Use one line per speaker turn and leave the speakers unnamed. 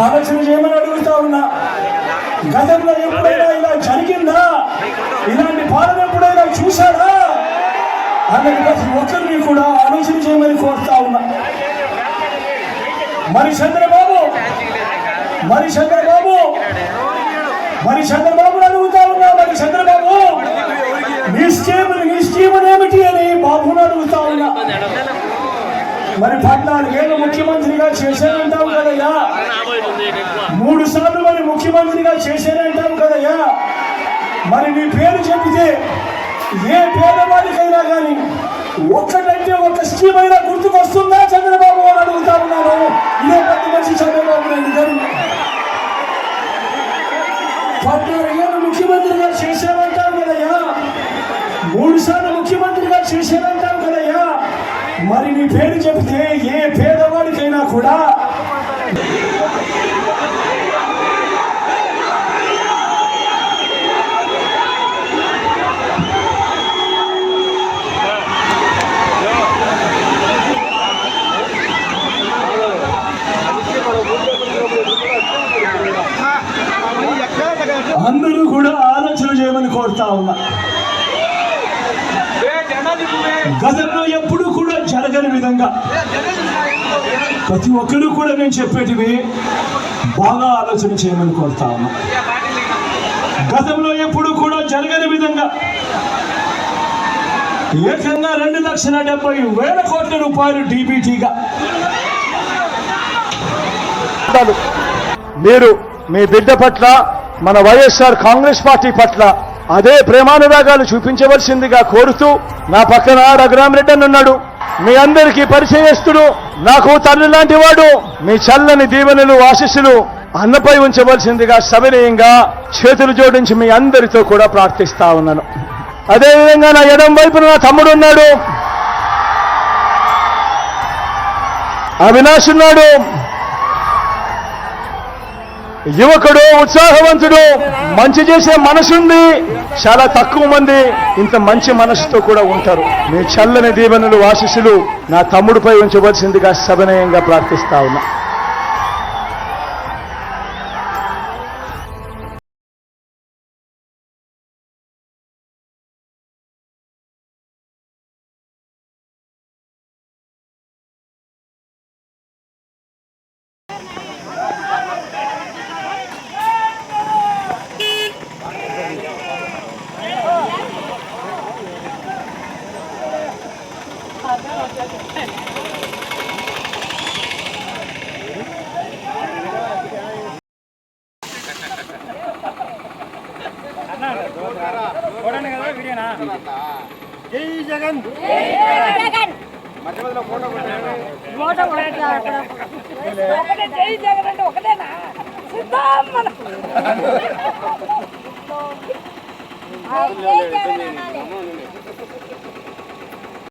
ఆలోచన చేయమని అడుగుతా ఉన్నా. గతంలో ఎప్పుడైనా ఇలా జరిగిందా? ఇలాంటి పాలన ఎప్పుడైనా చూశారా అన్నది ప్రతి ఒక్కరిని కూడా ఆలోచన చేయమని కోరుతా ఉన్నా. మరి చంద్రబాబుని అడుగుతా ఉన్నా. మరి చంద్రబాబు నీ స్కీమ్ ఏమిటి అని బాబుని అడుగుతా ఉన్నా. మరి 14 ఏళ్ళు ముఖ్యమంత్రిగా చేశానంటావు కదయ్యా, 3 సార్లు మరి ముఖ్యమంత్రిగా చేశానంటావు కదయ్యా. మరి నీ పేరు చెబితే ఏ పేదవాడికైనా కానీ ఒక్కటంటే ఒక్క స్కీమ్ అయినా గుర్తుకొస్తుందా చంద్రబాబు అని అడుగుతా ఉన్నాను. ఇదే పెద్ద మనిషి చంద్రబాబు నాయుడు గారు. 14 ఏళ్ళు ముఖ్యమంత్రిగా చేశానంటావు కదయ్యా, 3 సార్లు ముఖ్యమంత్రిగా చేశానంటావు కదయ్యా. మరి నీ పేరు చెబితే ఏ పేదవాడికైనా కూడా అందరూ కూడా ఆలోచన చేయమని కోరుతా ఉన్నా. గతంలో ఎప్పుడు కూడా జరగని విధంగా ప్రతి ఒక్కరు కూడా నేను చెప్పేటివి బాగా ఆలోచన చేయమని కోరుతా ఉన్నా. గతంలో ఎప్పుడు కూడా జరగని విధంగా ఏకంగా 2,70,000 కోట్ల రూపాయలు డీబీటీగా
మీరు మీ బిడ్డ పట్ల మన వైఎస్ఆర్ కాంగ్రెస్ పార్టీ పట్ల అదే ప్రేమానురాగాలు చూపించవలసిందిగా కోరుతూ, నా పక్కన రఘురామరెడ్డి ఉన్నాడు, మీ అందరికీ పరిచయస్తుడు, నాకు తల్లి లాంటి వాడు. మీ చల్లని దీవెనలు ఆశీస్సులు అన్నపై ఉంచవలసిందిగా సవినయంగా చేతులు జోడించి మీ అందరితో కూడా ప్రార్థిస్తా ఉన్నాను. అదేవిధంగా నా ఎడం వైపున నా తమ్ముడు ఉన్నాడు, అవినాష్ ఉన్నాడు. యువకుడు, ఉత్సాహవంతుడు, మంచి చేసే మనసుంది. చాలా తక్కువ మంది ఇంత మంచి మనసుతో కూడా ఉంటారు. మీ చల్లని దీవెనలు ఆశీస్సులు నా తమ్ముడిపై ఉంచవలసిందిగా సవినయంగా ప్రార్థిస్తా ఉన్నా.
జై జగన్ మధ్య మధ్యలో ఫోటో
జై జగన్ అంటే ఒకటేనా సిద్ధం మనం జై జగన్ అనాలి.